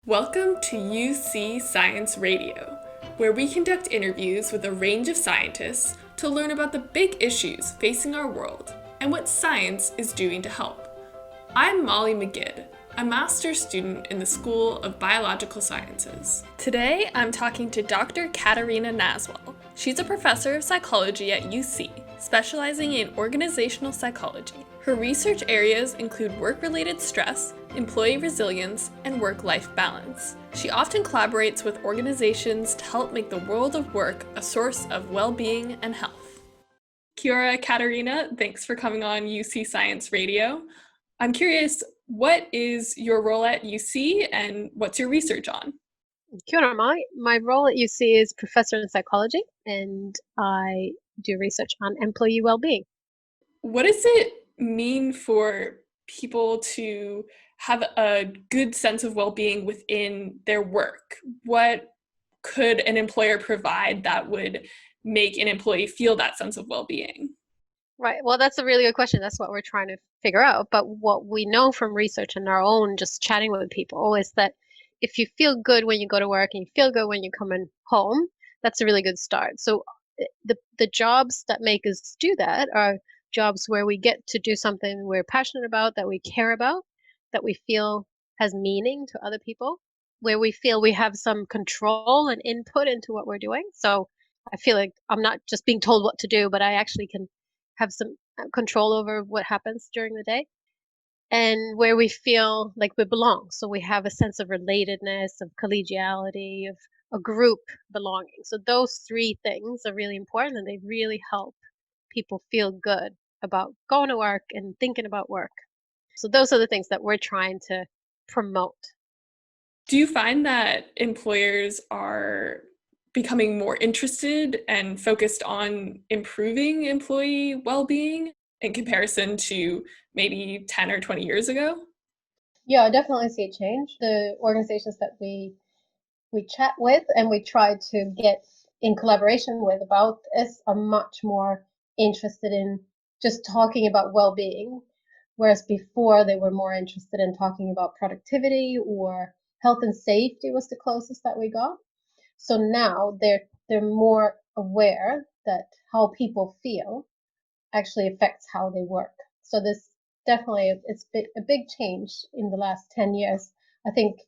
Welcome to UC Science Radio, where we conduct interviews with a range of scientists to learn about the big issues facing our world and what science is doing to help. I'm Molly McGidd, a master's student in the School of Biological Sciences. Today, I'm talking to Dr. Katharina Naswall. She's a professor of psychology at UC, specializing in organizational psychology. Her research areas include work-related stress, employee resilience, and work-life balance. She often collaborates with organizations to help make the world of work a source of well-being and health. Kia ora, Katharina. Thanks for coming on UC Science Radio. I'm curious, what is your role at UC and what's your research on? Kia ora, Molly. My role at UC is professor in psychology, and I do research on employee well-being. What does it mean for people to have a good sense of well-being within their work? What could an employer provide that would make an employee feel that sense of well-being? Right. Well, that's a really good question. That's what we're trying to figure out. But what we know from research and our own just chatting with people is that if you feel good when you go to work and you feel good when you're coming home, that's a really good start. So the jobs that make us do that are jobs where we get to do something we're passionate about, that we care about, that we feel has meaning to other people, where we feel we have some control and input into what we're doing. So I feel like I'm not just being told what to do, but I actually can have some control over what happens during the day, and where we feel like we belong. So we have a sense of relatedness, of collegiality, of a group belonging. So those three things are really important, and they really help people feel good about going to work and thinking about work. So those are the things that we're trying to promote. Do you find that employers are becoming more interested and focused on improving employee well-being in comparison to maybe 10 or 20 years ago? Yeah, I definitely see a change. The organizations that we chat with and we try to get in collaboration with about this are much more interested in just talking about well-being, whereas before they were more interested in talking about productivity, or health and safety was the closest that we got. So now they're more aware that how people feel actually affects how they work. So this definitely, it's a big change in the last 10 years. I think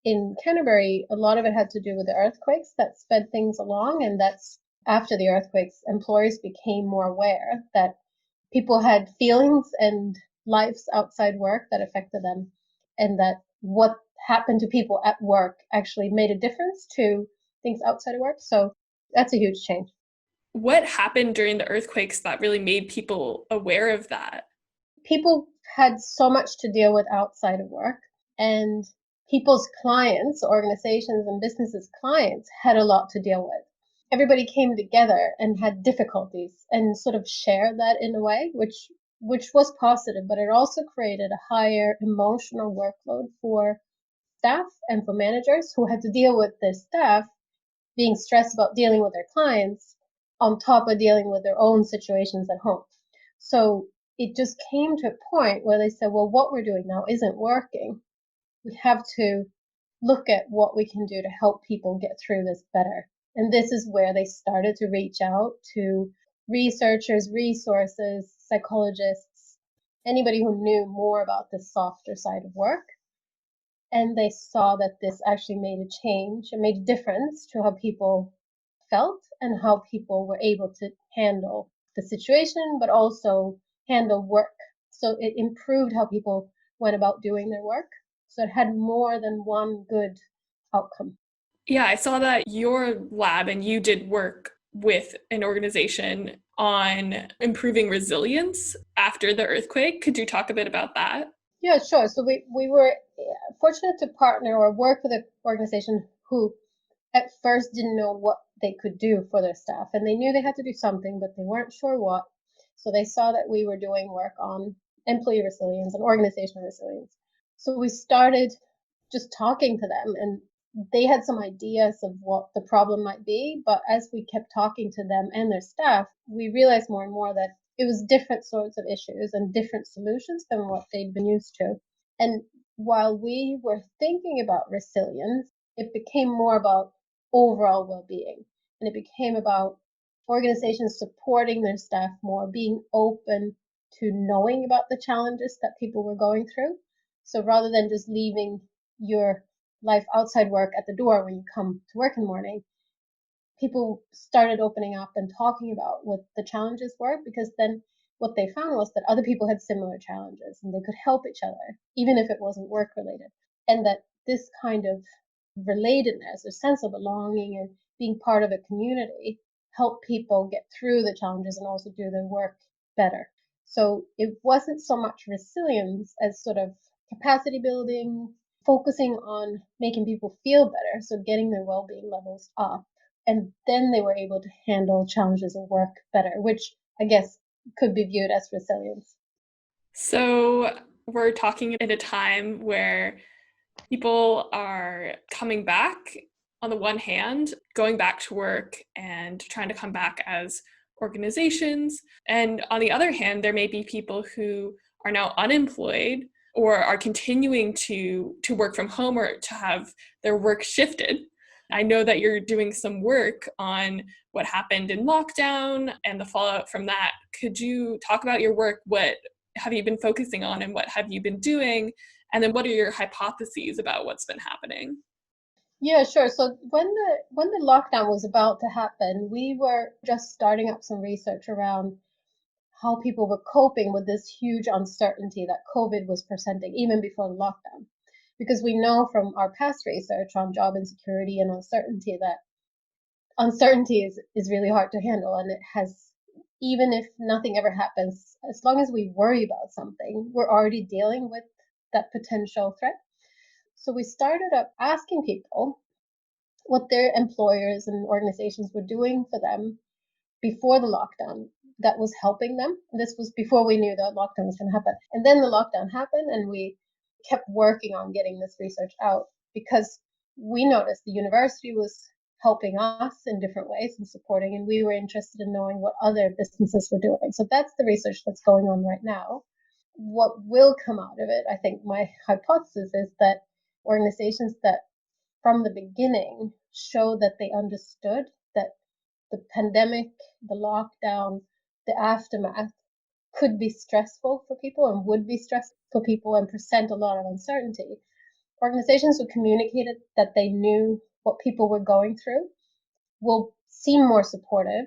in Canterbury, a lot of it had to do with the earthquakes that sped things along, and that's after the earthquakes, employers became more aware that people had feelings and lives outside work that affected them, and that what happened to people at work actually made a difference to things outside of work. So that's a huge change. What happened during the earthquakes that really made people aware of that? People had so much to deal with outside of work, and people's clients, organizations and businesses' clients, had a lot to deal with. Everybody came together and had difficulties and sort of shared that in a way, which was positive, but it also created a higher emotional workload for staff and for managers who had to deal with their staff being stressed about dealing with their clients on top of dealing with their own situations at home. So it just came to a point where they said, well, what we're doing now isn't working. We have to look at what we can do to help people get through this better. And this is where they started to reach out to researchers, resources, psychologists, anybody who knew more about the softer side of work. And they saw that this actually made a change and made a difference to how people felt and how people were able to handle the situation, but also handle work. So it improved how people went about doing their work. So it had more than one good outcome. Yeah, I saw that your lab and you did work with an organization on improving resilience after the earthquake. Could you talk a bit about that? Yeah, sure. So we were fortunate to partner or work with an organization who at first didn't know what they could do for their staff. And they knew they had to do something, but they weren't sure what. So they saw that we were doing work on employee resilience and organizational resilience. So we started just talking to them, and they had some ideas of what the problem might be. But as we kept talking to them and their staff, we realized more and more that it was different sorts of issues and different solutions than what they'd been used to. And while we were thinking about resilience, it became more about overall well-being. And it became about organizations supporting their staff more, being open to knowing about the challenges that people were going through. So rather than just leaving your life outside work at the door when you come to work in the morning, people started opening up and talking about what the challenges were, because then what they found was that other people had similar challenges and they could help each other, even if it wasn't work related. And that this kind of relatedness or sense of belonging and being part of a community helped people get through the challenges and also do their work better. So it wasn't so much resilience as sort of capacity building, focusing on making people feel better, so getting their well-being levels up, and then they were able to handle challenges of work better, which I guess could be viewed as resilience. So we're talking at a time where people are coming back, on the one hand, going back to work and trying to come back as organizations. And on the other hand, there may be people who are now unemployed or are continuing to work from home or to have their work shifted. I know that you're doing some work on what happened in lockdown and the fallout from that. Could you talk about your work? What have you been focusing on and what have you been doing? And then what are your hypotheses about what's been happening? Yeah, sure. So when the lockdown was about to happen, we were just starting up some research around how people were coping with this huge uncertainty that COVID was presenting even before the lockdown. Because we know from our past research on job insecurity and uncertainty that uncertainty is really hard to handle, and it has, even if nothing ever happens, as long as we worry about something, we're already dealing with that potential threat. So we started up asking people what their employers and organizations were doing for them before the lockdown that was helping them. This was before we knew that lockdown was going to happen. And then the lockdown happened, and we kept working on getting this research out because we noticed the university was helping us in different ways and supporting, and we were interested in knowing what other businesses were doing. So that's the research that's going on right now. What will come out of it, I think my hypothesis is that organizations that from the beginning show that they understood that the pandemic, the lockdown, the aftermath could be stressful for people and would be stressful for people and present a lot of uncertainty. Organizations who communicated that they knew what people were going through will seem more supportive,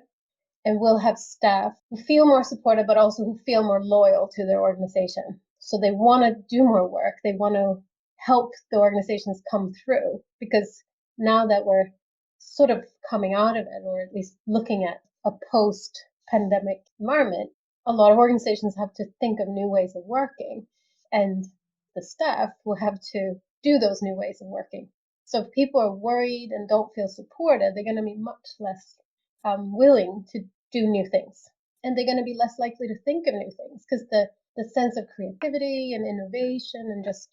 and will have staff who feel more supportive but also who feel more loyal to their organization. So they want to do more work. They want to help the organizations come through, because now that we're sort of coming out of it, or at least looking at a post-pandemic environment, a lot of organizations have to think of new ways of working, and the staff will have to do those new ways of working. So if people are worried and don't feel supported, they're going to be much less willing to do new things. And they're going to be less likely to think of new things, because the sense of creativity and innovation and just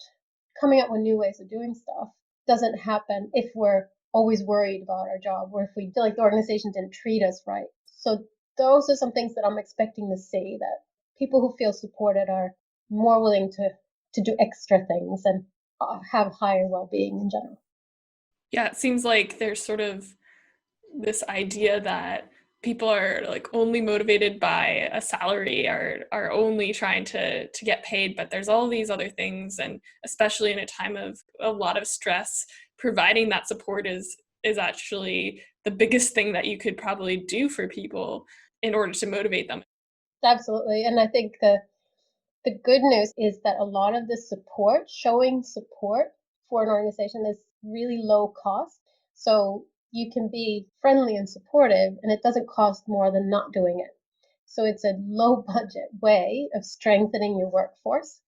coming up with new ways of doing stuff doesn't happen if we're always worried about our job, or if we feel like the organization didn't treat us right. So those are some things that I'm expecting to see, that people who feel supported are more willing to do extra things and have higher well-being in general. Yeah, it seems like there's sort of this idea that people are like only motivated by a salary, are only trying to get paid, but there's all these other things, and especially in a time of a lot of stress, providing that support is actually the biggest thing that you could probably do for people in order to motivate them. Absolutely. And I think the good news is that a lot of the support, showing support for an organization, is really low cost. So you can be friendly and supportive, and it doesn't cost more than not doing it. So it's a low budget way of strengthening your workforce.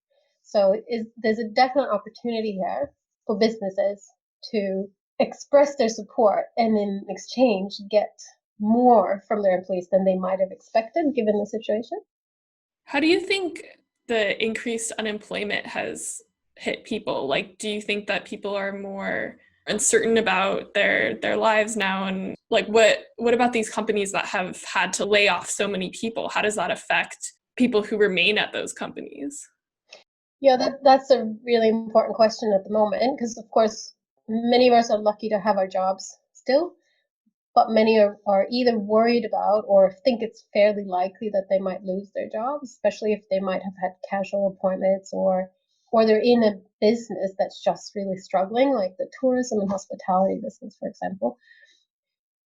So there's a definite opportunity here for businesses to express their support and in exchange get more from their employees than they might have expected given the situation. How do you think the increased unemployment has hit people? Like, do you think that people are more uncertain about their lives now? And like, what about these companies that have had to lay off so many people? How does that affect people who remain at those companies? Yeah, that's a really important question at the moment because, of course, many of us are lucky to have our jobs still, but many are either worried about or think it's fairly likely that they might lose their jobs, especially if they might have had casual appointments or they're in a business that's just really struggling, like the tourism and hospitality business, for example.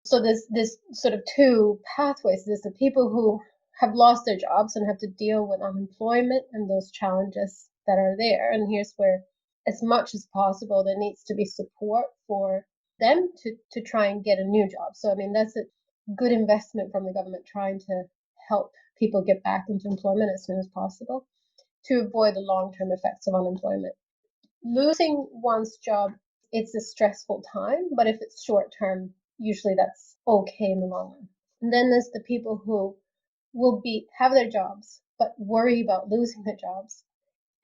So there's this sort of two pathways. There's the people who have lost their jobs and have to deal with unemployment and those challenges that are there. And here's where, as much as possible, there needs to be support for them to try and get a new job. So, I mean, that's a good investment from the government trying to help people get back into employment as soon as possible to avoid the long-term effects of unemployment. Losing one's job, it's a stressful time, but if it's short term, usually that's okay in the long run. And then there's the people who will be have their jobs but worry about losing their jobs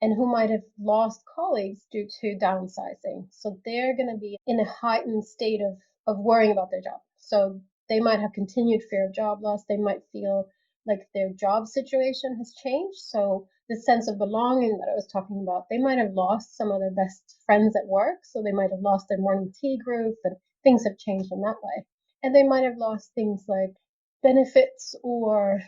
and who might have lost colleagues due to downsizing. So they're going to be in a heightened state of worrying about their job. So they might have continued fear of job loss. They might feel like their job situation has changed. So the sense of belonging that I was talking about, they might have lost some of their best friends at work. So they might have lost their morning tea group and things have changed in that way. And they might have lost things like benefits or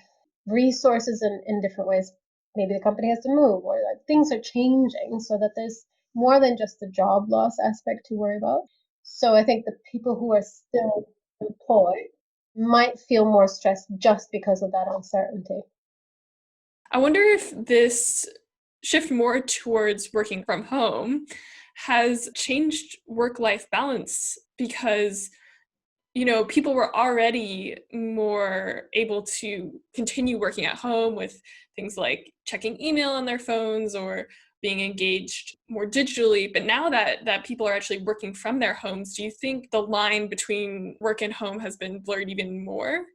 resources in different ways. Maybe the company has to move or like things are changing so that there's more than just the job loss aspect to worry about. So I think the people who are still employed might feel more stressed just because of that uncertainty. I wonder if this shift more towards working from home has changed work-life balance because people were already more able to continue working at home with things like checking email on their phones or being engaged more digitally. But now that people are actually working from their homes, do you think the line between work and home has been blurred even more?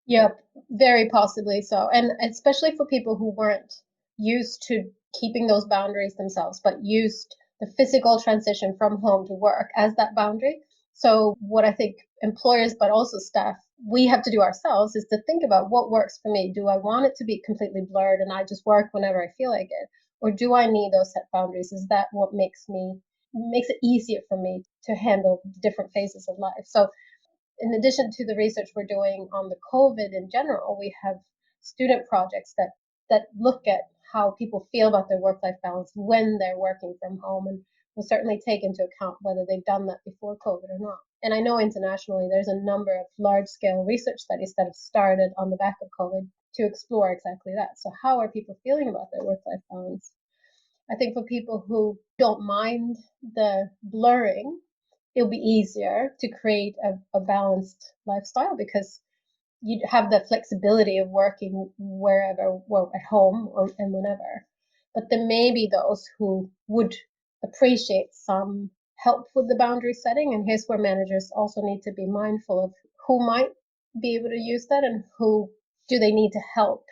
Yep, very possibly so. And especially for people who weren't used to keeping those boundaries themselves, but used the physical transition from home to work as that boundary. So, what I think employers, but also staff, we have to do ourselves is to think about what works for me. Do I want it to be completely blurred and I just work whenever I feel like it? Or do I need those set boundaries? Is that what makes it easier for me to handle different phases of life? So, in addition to the research we're doing on the COVID in general, we have student projects that look at how people feel about their work-life balance when they're working from home, and will certainly take into account whether they've done that before COVID or not. And I know internationally there's a number of large-scale research studies that have started on the back of COVID to explore exactly that. So how are people feeling about their work-life balance? I think for people who don't mind the blurring, it'll be easier to create a balanced lifestyle because you have the flexibility of working wherever, well, at home and whenever. But there may be those who would appreciate some help with the boundary setting. And here's where managers also need to be mindful of who might be able to use that and who do they need to help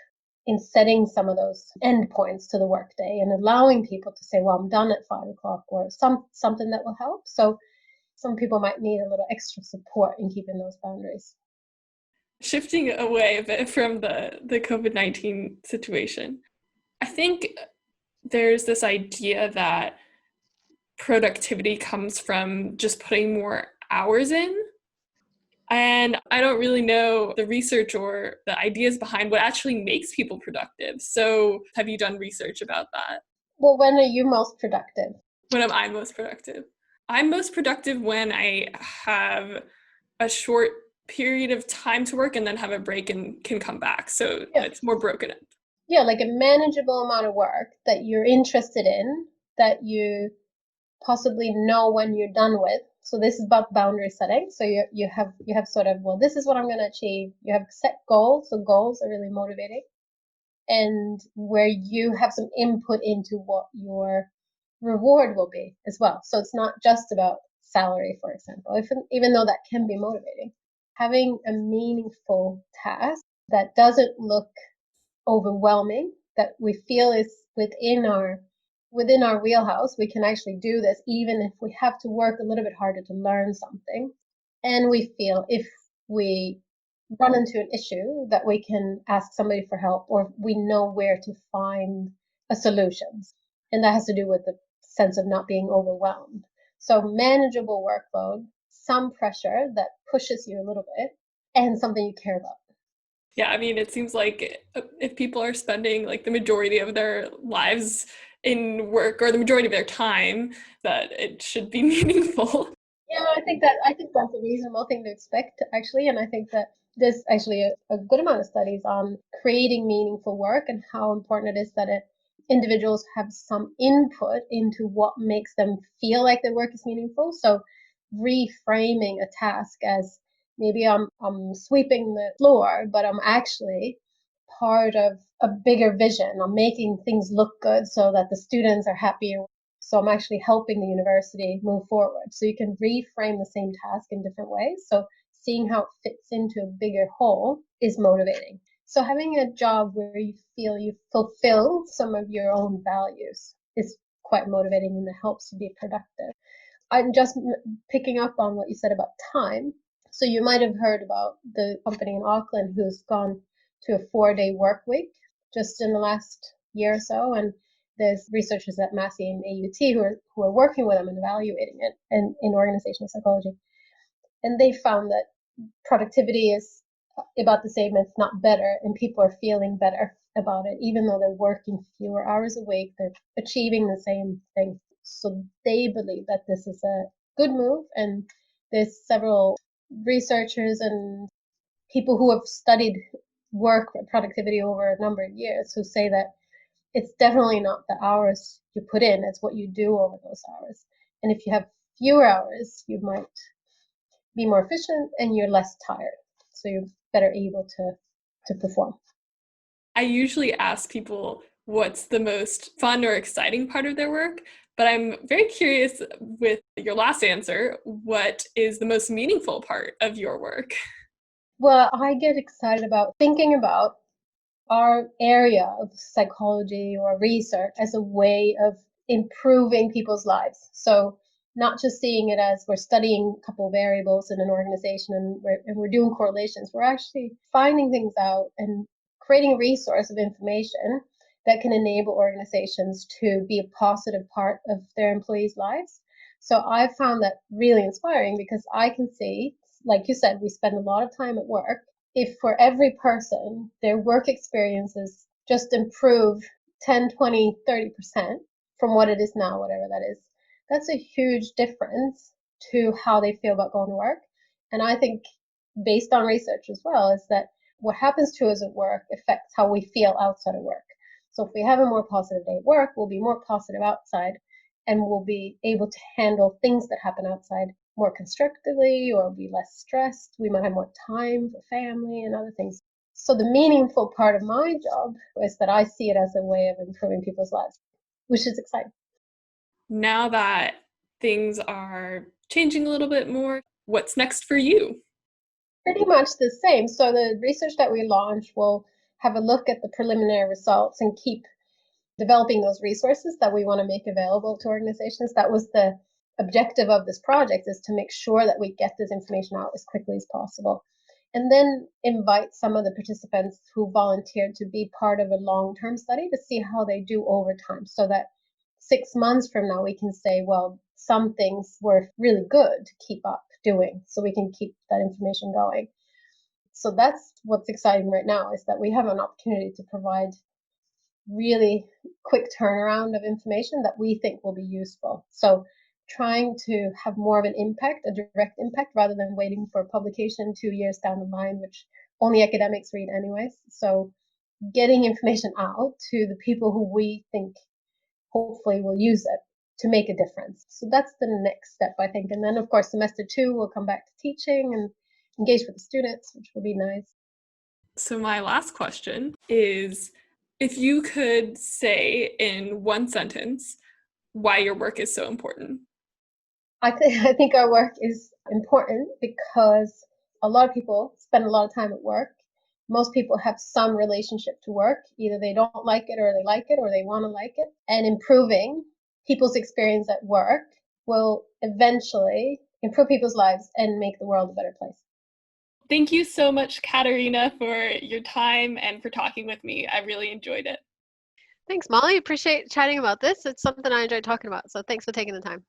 in setting some of those endpoints to the workday and allowing people to say, well, I'm done at 5 o'clock or something that will help. So some people might need a little extra support in keeping those boundaries. Shifting away a bit from the COVID-19 situation, I think there's this idea that productivity comes from just putting more hours in. And I don't really know the research or the ideas behind what actually makes people productive. So, have you done research about that? Well, when are you most productive? When am I most productive? I'm most productive when I have a short period of time to work and then have a break and can come back. So Yeah. it's more broken up. Yeah, like a manageable amount of work that you're interested in, that you possibly know when you're done with. So this is about boundary setting. So you have sort of, well, this is what I'm going to achieve. You have set goals. So goals are really motivating, and where you have some input into what your reward will be as well. So it's not just about salary, for example, even though that can be motivating. Having a meaningful task that doesn't look overwhelming, that we feel is within our wheelhouse, we can actually do this even if we have to work a little bit harder to learn something. And we feel if we run into an issue that we can ask somebody for help or we know where to find a solution. And that has to do with the sense of not being overwhelmed. So manageable workload, some pressure that pushes you a little bit, and something you care about. Yeah, I mean, it seems like if people are spending like the majority of their lives in work or the majority of their time, that it should be meaningful. Yeah, I think that's a reasonable thing to expect actually, and I think that there's actually a good amount of studies on creating meaningful work and how important it is that individuals have some input into what makes them feel like their work is meaningful. So reframing a task as maybe I'm sweeping the floor, but I'm actually part of a bigger vision. I'm making things look good so that the students are happy. So I'm actually helping the university move forward. So you can reframe the same task in different ways. So seeing how it fits into a bigger whole is motivating. So having a job where you feel you fulfill some of your own values is quite motivating, and it helps you be productive. I'm just picking up on what you said about time. So you might have heard about the company in Auckland who's gone to a 4-day work week just in the last year or so. And there's researchers at Massey and AUT who are working with them and evaluating it and in organizational psychology. And they found that productivity is about the same, if not better, and people are feeling better about it, even though they're working fewer hours a week, they're achieving the same thing. So they believe that this is a good move, and there's several researchers and people who have studied work productivity over a number of years who say that it's definitely not the hours you put in, it's what you do over those hours. And if you have fewer hours, you might be more efficient and you're less tired. So you're better able to perform. I usually ask people what's the most fun or exciting part of their work, but I'm very curious with your last answer, what is the most meaningful part of your work? Well, I get excited about thinking about our area of psychology or research as a way of improving people's lives. So not just seeing it as we're studying a couple of variables in an organization and we're doing correlations. We're actually finding things out and creating a resource of information that can enable organizations to be a positive part of their employees' lives. So I found that really inspiring because I can see, like you said, we spend a lot of time at work. If for every person their work experiences just improve 10, 20, 30% from what it is now, whatever that is, that's a huge difference to how they feel about going to work. And I think, based on research as well, is that what happens to us at work affects how we feel outside of work. So if we have a more positive day at work, we'll be more positive outside and we'll be able to handle things that happen outside more constructively or be less stressed. We might have more time for family and other things. So the meaningful part of my job is that I see it as a way of improving people's lives, which is exciting. Now that things are changing a little bit more, what's next for you? Pretty much the same. So the research that we launch will have a look at the preliminary results and keep developing those resources that we want to make available to organizations. That was the objective of this project, is to make sure that we get this information out as quickly as possible. And then invite some of the participants who volunteered to be part of a long-term study to see how they do over time, so that 6 months from now we can say, well, some things were really good to keep up doing, so we can keep that information going. So that's what's exciting right now, is that we have an opportunity to provide really quick turnaround of information that we think will be useful. So trying to have more of an impact, a direct impact, rather than waiting for publication 2 years down the line, which only academics read anyways. So getting information out to the people who we think hopefully will use it to make a difference. So that's the next step, I think. And then, of course, semester 2, we'll come back to teaching and engage with the students, which will be nice. So, my last question is if you could say in one sentence why your work is so important. I think our work is important because a lot of people spend a lot of time at work. Most people have some relationship to work. Either they don't like it or they like it or they want to like it. And improving people's experience at work will eventually improve people's lives and make the world a better place. Thank you so much, Katharina, for your time and for talking with me. I really enjoyed it. Thanks, Molly. Appreciate chatting about this. It's something I enjoyed talking about, so thanks for taking the time.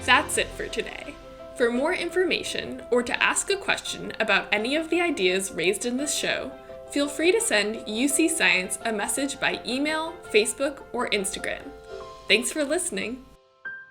That's it for today. For more information or to ask a question about any of the ideas raised in this show, feel free to send UC Science a message by email, Facebook, or Instagram. Thanks for listening.